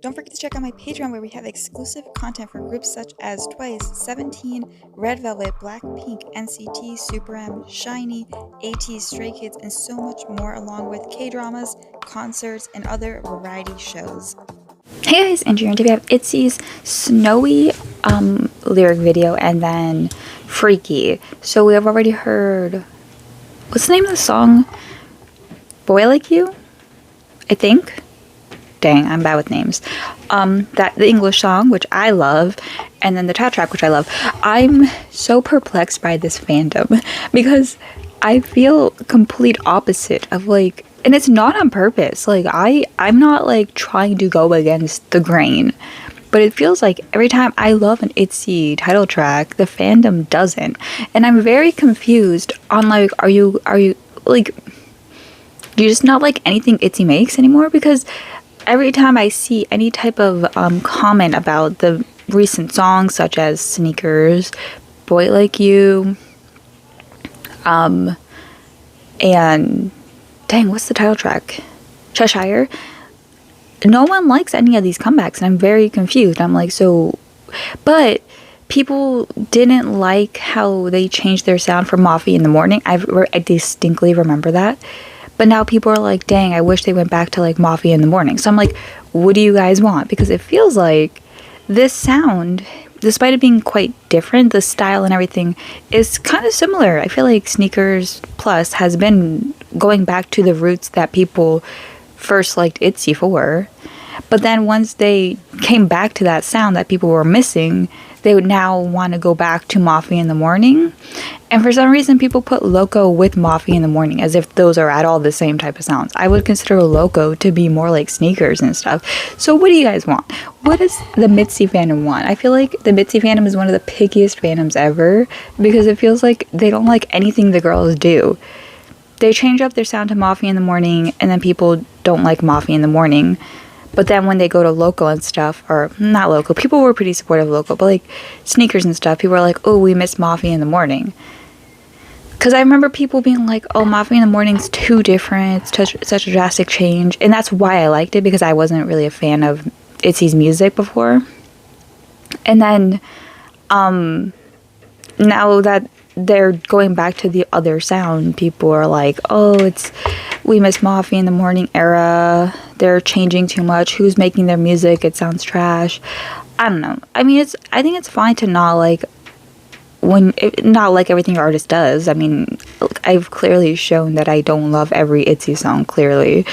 Don't forget to check out my Patreon where we have exclusive content for groups such as Twice, 17, Red Velvet, Blackpink, NCT, Super M, Shiny, AT, Stray Kids, and so much more, along with K-dramas, concerts, and other variety shows. Hey guys, Andrew, and today we have ITZY's Snowy lyric video and then Freaky. So we have already heard, what's the name of the song? Boy Like You? I think. Dang, I'm bad with names. The English song, which I love, and then the title track, which I love. I'm so perplexed by this fandom because I feel complete opposite of like, and it's not on purpose. Like I'm not like trying to go against the grain, but it feels like every time I love an ITZY title track, the fandom doesn't, and I'm very confused on like, are you like, do you just not like anything ITZY makes anymore? Because every time I see any type of comment about the recent songs, such as Sneakers, Boy Like You, and dang, what's the title track? Cheshire. No one likes any of these comebacks, and I'm very confused. I'm like, so, but people didn't like how they changed their sound for Mafia in the Morning. I distinctly remember that. But now people are like, dang, I wish they went back to like Mafia in the Morning. So I'm like, what do you guys want? Because it feels like this sound, despite it being quite different, the style and everything is kind of similar. I feel like Sneakers Plus has been going back to the roots that people first liked ITZY for. But then once they came back to that sound that people were missing, they would now want to go back to Mafia in the Morning. And for some reason, people put Loco with Mafia in the Morning as if those are at all the same type of sounds. I would consider Loco to be more like Sneakers and stuff. So what do you guys want? What does the MITZY fandom want? I feel like the MITZY fandom is one of the pickiest fandoms ever because it feels like they don't like anything the girls do. They change up their sound to Mafia in the Morning, and then people don't like Mafia in the Morning. But then when they go to Loco and stuff, or not Loco, people were pretty supportive of Loco, but like Sneakers and stuff, people were like, oh, we miss Mafia in the Morning. Because I remember people being like, oh, Mafia in the Morning's too different, it's such a drastic change. And that's why I liked it, because I wasn't really a fan of ITZY's music before. And then, now that they're going back to the other sound, people are like, oh, we miss Mafia in the Morning era, they're changing too much, who's making their music, it sounds trash. I don't know. I mean, I think it's fine to not like everything your artist does. I mean, I've clearly shown that I don't love every ITZY song, clearly,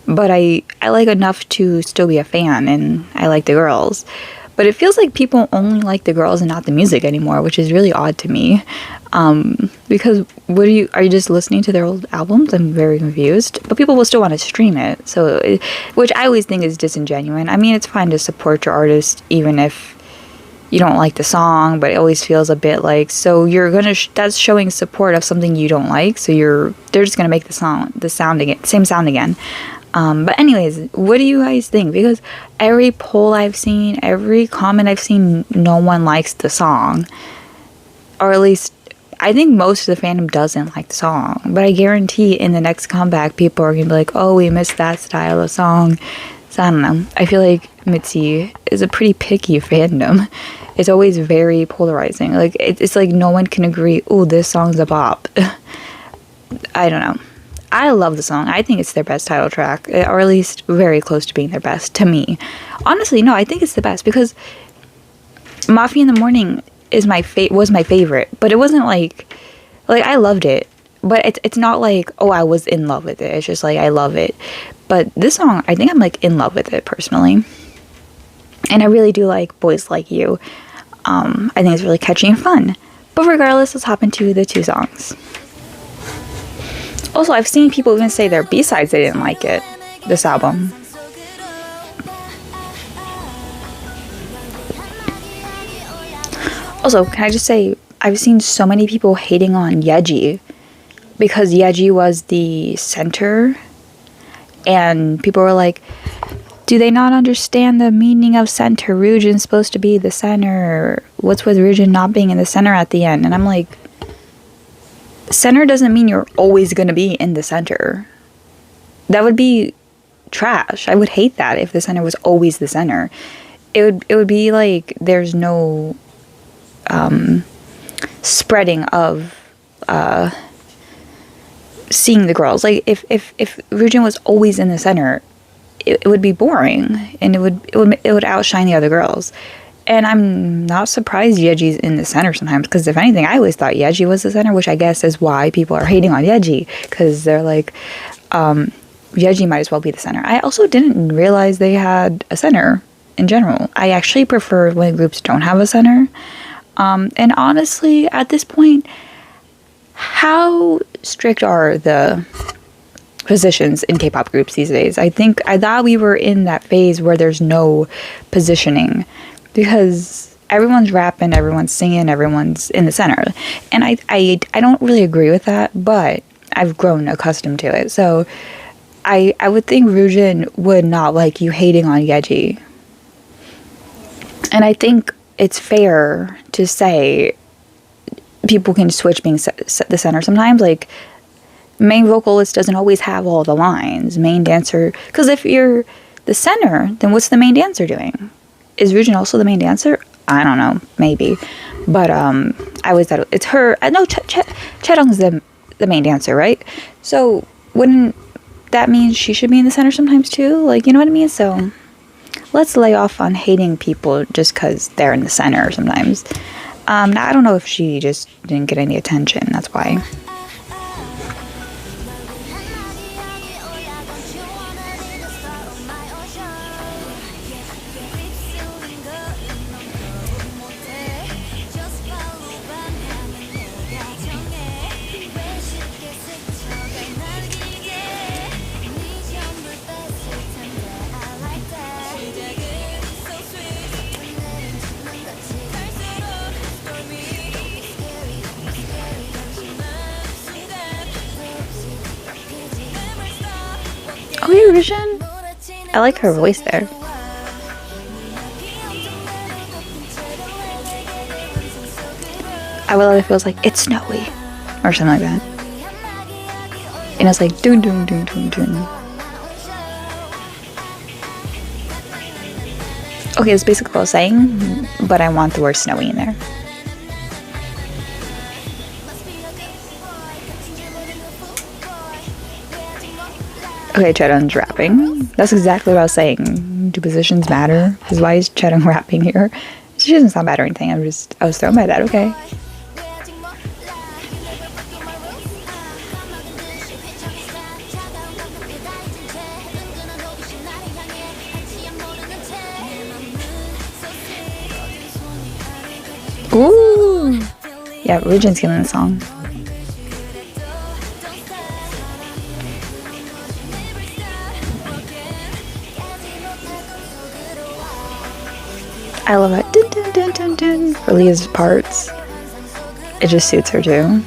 but I like enough to still be a fan, and I like the girls. But it feels like people only like the girls and not the music anymore, which is really odd to me. Because are you just listening to their old albums? I'm very confused. But people will still want to stream it, which I always think is disingenuous. I mean, it's fine to support your artist even if you don't like the song, but it always feels a bit like, so you're gonna that's showing support of something you don't like. So they're just gonna make the sound again, same sound again. But anyways, what do you guys think? Because every poll I've seen, every comment I've seen, no one likes the song. Or at least, I think most of the fandom doesn't like the song. But I guarantee in the next comeback, people are going to be like, oh, we missed that style of song. So I don't know. I feel like MITZY is a pretty picky fandom. It's always very polarizing. Like, it's like no one can agree, oh, this song's a bop. I don't know. I love the song. I think it's their best title track, or at least very close to being their best, to me. Honestly, no, I think it's the best, because Mafia in the Morning was my favorite, but it wasn't like I loved it, but it's not like, oh, I was in love with it. It's just like, I love it. But this song, I think I'm like in love with it personally, and I really do like Boys Like You. I think it's really catchy and fun. But regardless, let's hop into the two songs. Also, I've seen people even say their B-sides they didn't like it, this album. Also, can I just say, I've seen so many people hating on Yeji because Yeji was the center, and people were like, do they not understand the meaning of center? Ryujin's supposed to be the center. What's with Ryujin not being in the center at the end? And I'm like, center doesn't mean you're always going to be in the center. That would be trash. I would hate that if the center was always the center. It would be like there's no spreading of seeing the girls. Like if Ryujin was always in the center, it would be boring, and it would outshine the other girls. And I'm not surprised Yeji's in the center sometimes, because if anything, I always thought Yeji was the center, which I guess is why people are hating on Yeji, because they're like, Yeji might as well be the center. I also didn't realize they had a center in general. I actually prefer when groups don't have a center. And honestly, at this point, how strict are the positions in K-pop groups these days? I thought we were in that phase where there's no positioning, because everyone's rapping, everyone's singing, everyone's in the center. And I don't really agree with that, but I've grown accustomed to it. So I would think Ryujin would not like you hating on Yeji. And I think it's fair to say people can switch being the center sometimes. Like, main vocalist doesn't always have all the lines. Main dancer, because if you're the center, then what's the main dancer doing? Is Ryujin also the main dancer? I don't know, maybe. But I always thought it's her. No, Chaerung's the main dancer, right? So wouldn't that mean she should be in the center sometimes too? Like, you know what I mean? So let's lay off on hating people just because they're in the center sometimes. Now, I don't know if she just didn't get any attention. That's why. Oh, yeah, Ryujin. I like her voice there. I would love if it was like, it's snowy, or something like that. And it's like, doon, doon, doon, doon, doon. Okay, that's basically what I was saying, but I want the word snowy in there. Okay, Chaerung's rapping. That's exactly what I was saying. Do positions matter? Because why is Chaerung rapping here? She doesn't sound bad or anything. I was thrown by that. Okay. Ooh. Yeah, Ryujin's killing the song. I love it. Dun, dun, dun, dun, dun. For Leah's parts. It just suits her too.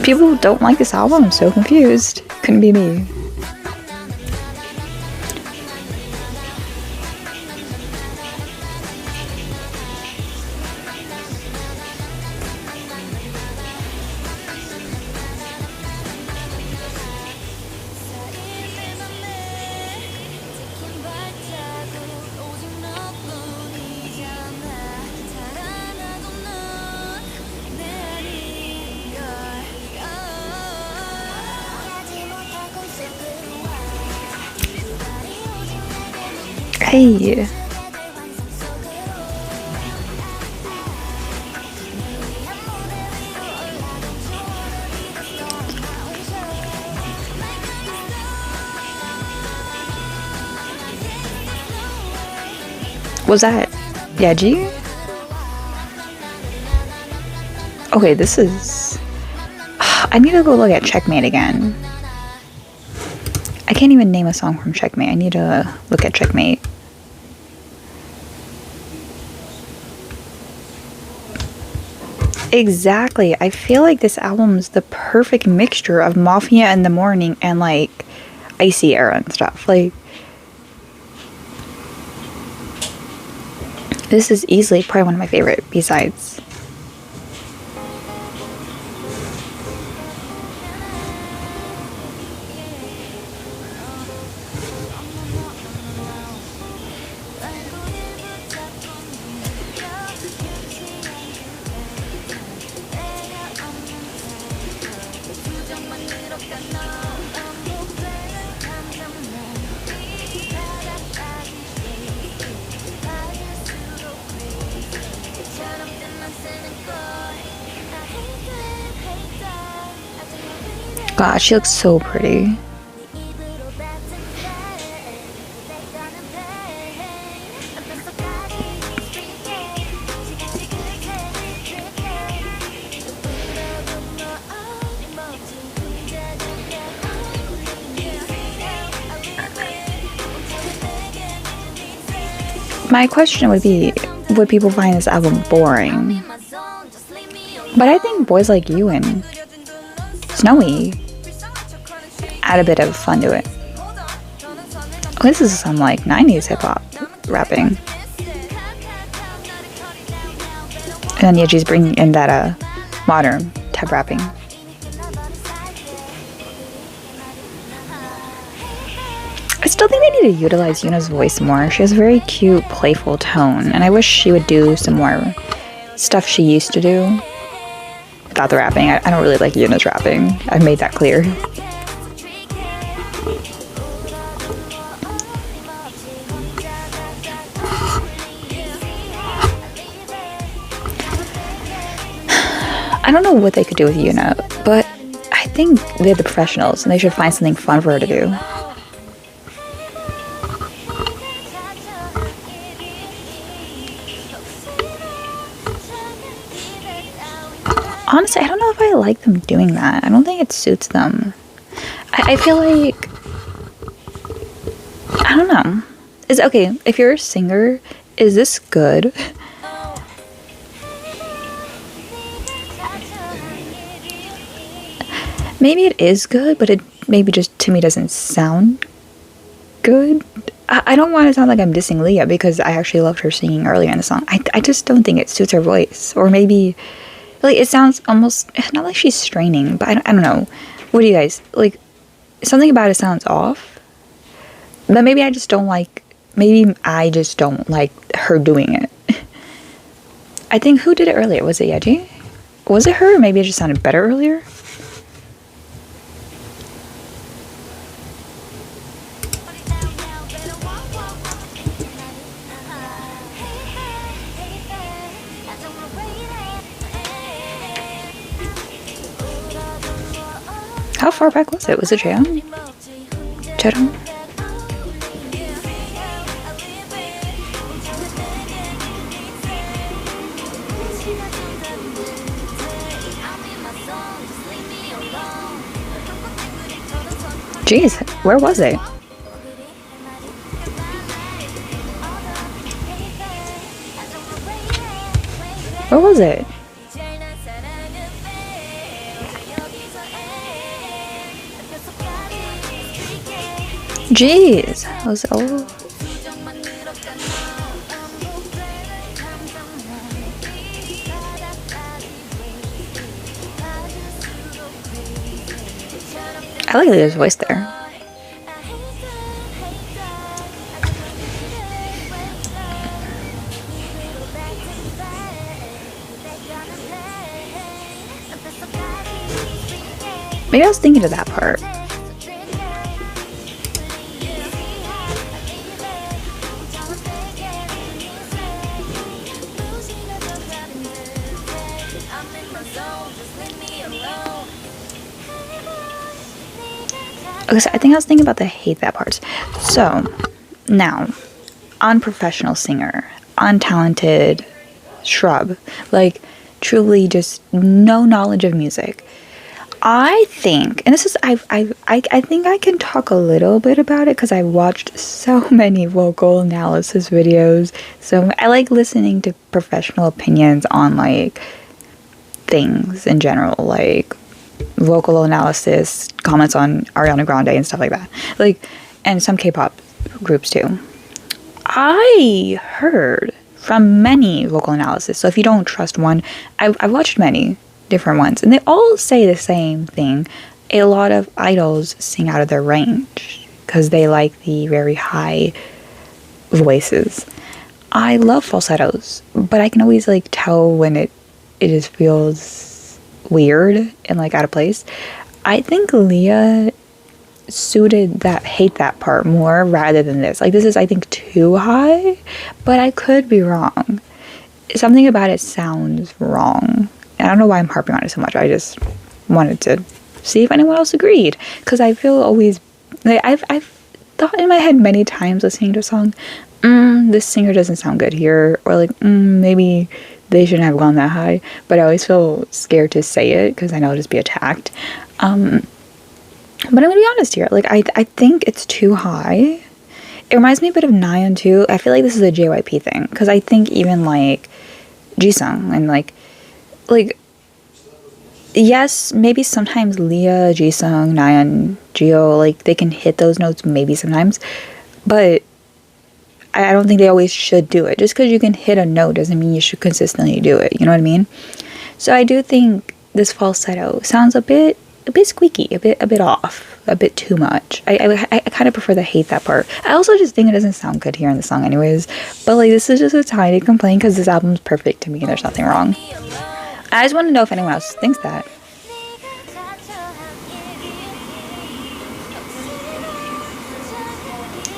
People don't like this album. I'm so confused. Couldn't be me. Hey. Was that Yeji? Okay, this is... I need to go look at Checkmate again. I can't even name a song from Checkmate. I need to look at Checkmate. Exactly. I feel like this album's the perfect mixture of Mafia in the Morning and like ITZY era and stuff. Like, this is easily probably one of my favorite B-sides. God, she looks so pretty. My question would be, would people find this album boring? But I think Boys Like You and Snowy add a bit of fun to it. Oh, this is some like 90s hip-hop rapping. And then Yeji's bringing in that modern type rapping. I still think they need to utilize Yuna's voice more. She has a very cute, playful tone, and I wish she would do some more stuff she used to do without the rapping. I don't really like Yuna's rapping. I've made that clear. I don't know what they could do with Yuna, but I think they're the professionals, and they should find something fun for her to do. Honestly, I don't know if I like them doing that. I don't think it suits them. I feel like... I don't know. Okay, if you're a singer, is this good? Maybe it is good, but it maybe just, to me, doesn't sound good. I don't want to sound like I'm dissing Leah, because I actually loved her singing earlier in the song. I just don't think it suits her voice. Or maybe... like, it sounds almost, not like she's straining, but I don't know. What do you guys, like, something about it sounds off. But maybe I just don't like her doing it. I think, who did it earlier? Was it Yeji? Was it her? Or maybe it just sounded better earlier? How far back was it? Was it Cheon? Cheon? Jeez, where was it? Where was it? Jeez, I was I like Leah's voice there. Maybe I was thinking of that part. Okay, so I think I was thinking about the hate that part. So, now, unprofessional singer, untalented shrub, like, truly just no knowledge of music. I think, and this is, I think I can talk a little bit about it because I watched so many vocal analysis videos. So I like listening to professional opinions on, like, things in general, like vocal analysis, comments on Ariana Grande and stuff like that. Like, and some K-pop groups too. I heard from many vocal analysis. So if you don't trust one, I've watched many different ones, and they all say the same thing. A lot of idols sing out of their range because they like the very high voices. I love falsettos, but I can always like tell when it just feels weird and like out of place. I think Leah suited that hate that part more rather than this. Like, this is, I think, too high, but I could be wrong. Something about it sounds wrong. I don't know why I'm harping on it so much. I just wanted to see if anyone else agreed, because I feel always like I've thought in my head many times listening to a song, this singer doesn't sound good here, or like maybe they shouldn't have gone that high, but I always feel scared to say it because I know I'll just be attacked. But I'm gonna be honest here, like I think it's too high. It reminds me a bit of Nayeon too. I feel like this is a JYP thing, because I think even like Jisung and like yes, maybe sometimes Leah, Jisung, Nayeon, Jio, like they can hit those notes maybe sometimes, but I don't think they always should do it. Just because you can hit a note doesn't mean you should consistently do it. You know what I mean? So I do think this falsetto sounds a bit squeaky, a bit off, a bit too much. I kind of prefer to hate that part. I also just think it doesn't sound good here in the song anyways. But like this is just a tiny complaint because this album's perfect to me. There's nothing wrong. I just want to know if anyone else thinks that.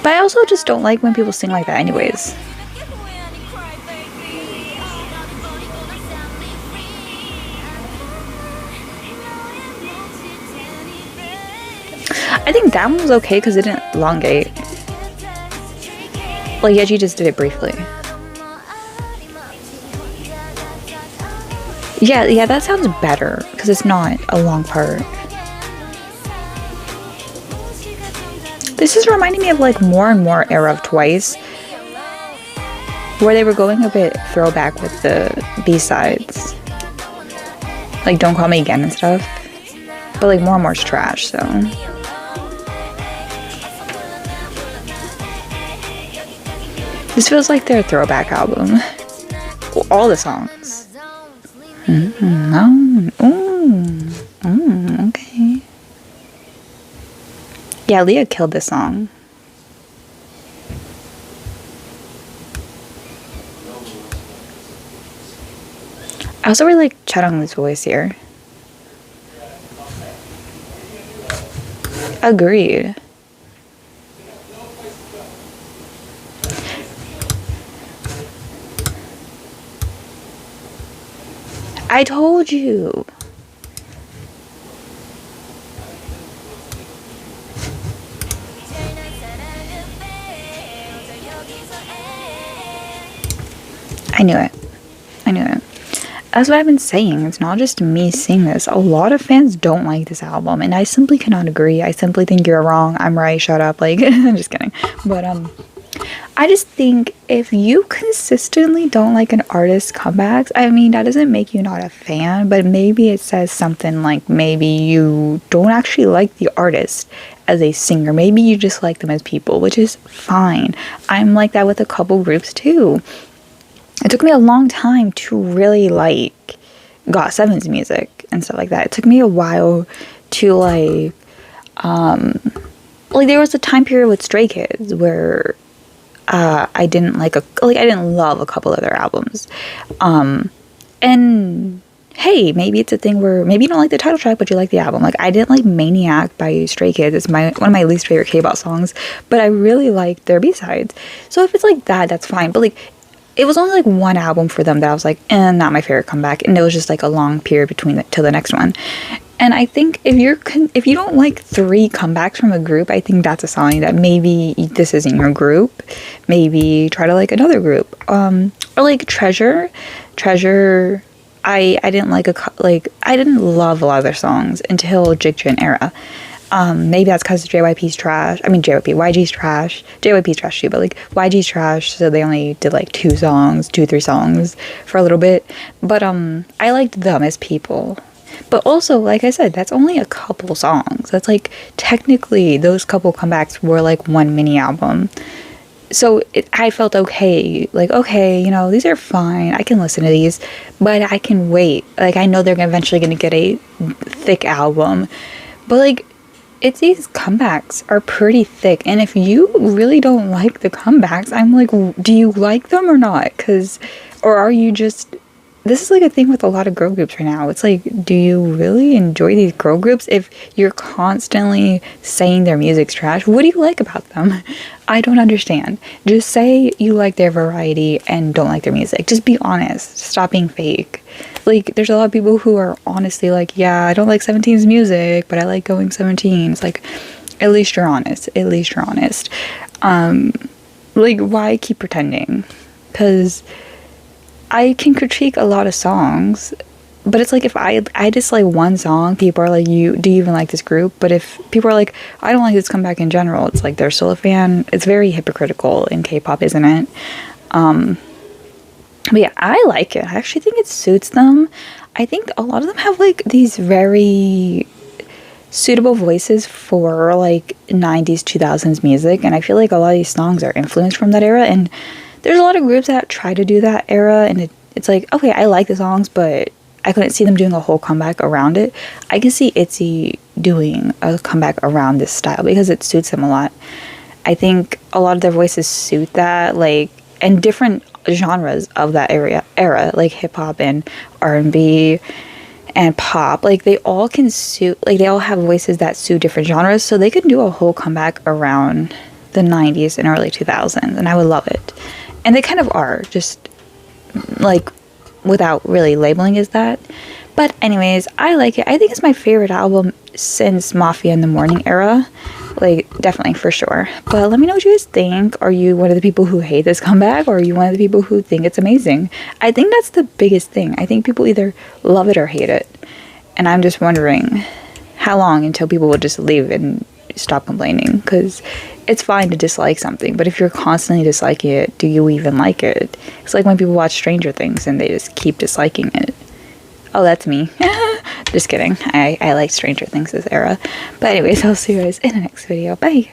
But I also just don't like when people sing like that anyways. I think that one was okay because it didn't elongate. Like Yeji just did it briefly. Yeah, that sounds better because it's not a long part. This is reminding me of like more and more era of Twice, where they were going a bit throwback with the B-sides, like Don't Call Me Again and stuff, but like more and more is trash. So this feels like their throwback album. All the songs. Okay. Yeah, Leah killed this song. I also really like Charangli's voice here. Agreed. I told you. I knew it. That's what I've been saying. It's not just me seeing this. A lot of fans don't like this album, and I simply cannot agree. I simply think you're wrong. I'm right. Shut up. Like, I'm just kidding. But I just think if you consistently don't like an artist's comebacks, I mean, that doesn't make you not a fan, but maybe it says something like maybe you don't actually like the artist as a singer. Maybe you just like them as people, which is fine. I'm like that with a couple groups too. It took me a long time to really like GOT7's music and stuff like that. It took me a while to like there was a time period with Stray Kids where I didn't love a couple of their albums. And hey, maybe it's a thing where maybe you don't like the title track, but you like the album. Like, I didn't like Maniac by Stray Kids. It's one of my least favorite K-pop songs, but I really liked their B-sides. So if it's like that, that's fine. But like, it was only like one album for them that I was like, not my favorite comeback. And it was just like a long period between till the next one. And I think if you don't like 3 comebacks from a group, I think that's a sign that maybe this isn't your group. Maybe try to like another group. Or like Treasure. I didn't I didn't love a lot of their songs until Jigjin era. Maybe that's because JYP's trash. I mean, YG's trash. JYP's trash too, but like YG's trash, so they only did like 3 songs for a little bit. But I liked them as people. But also, like I said, that's only a couple songs. That's like technically those couple comebacks were like one mini album. So I felt okay. Like, okay, you know, these are fine. I can listen to these, but I can wait. Like, I know they're eventually going to get a thick album. But like, ITZY's comebacks are pretty thick, and if you really don't like the comebacks, I'm like, do you like them or not? Or are you just this is like a thing with a lot of girl groups right now. It's like, do you really enjoy these girl groups if you're constantly saying their music's trash? What do you like about them? I don't understand. Just say you like their variety and don't like their music. Just be honest. Stop being fake. Like, there's a lot of people who are honestly like, yeah, I don't like 17's music, but I like Going 17. It's like, at least you're honest. At least you're honest. Like, why keep pretending? Because I can critique a lot of songs, but it's like, if I dislike one song, people are like, do you even like this group? But if people are like, I don't like this comeback in general, it's like they're still a fan. It's very hypocritical in K-pop, isn't it? But yeah, I like it. I actually think it suits them. I think a lot of them have like these very suitable voices for like 90s 2000s music, and I feel like a lot of these songs are influenced from that era, and there's a lot of groups that try to do that era, and it's like, okay, I like the songs, but I couldn't see them doing a whole comeback around it. I can see ITZY doing a comeback around this style because it suits them a lot. I think a lot of their voices suit that, like, and different genres of that era, like hip-hop and R&B and pop, like, they all can suit, like, they all have voices that suit different genres, so they can do a whole comeback around the 90s and early 2000s, and I would love it. And they kind of are, just like without really labeling as that. But anyways, I like it. I think it's my favorite album since Mafia in the Morning era, like, definitely, for sure. But let me know what you guys think. Are you one of the people who hate this comeback, or are you one of the people who think it's amazing? I think that's the biggest thing. I think people either love it or hate it, and I'm just wondering how long until people will just leave and stop complaining, because it's fine to dislike something, but if you're constantly disliking it, do you even like it? It's like when people watch Stranger Things and they just keep disliking it. Oh, that's me. Just kidding. I like Stranger Things this era. But anyways, I'll see you guys in the next video. Bye!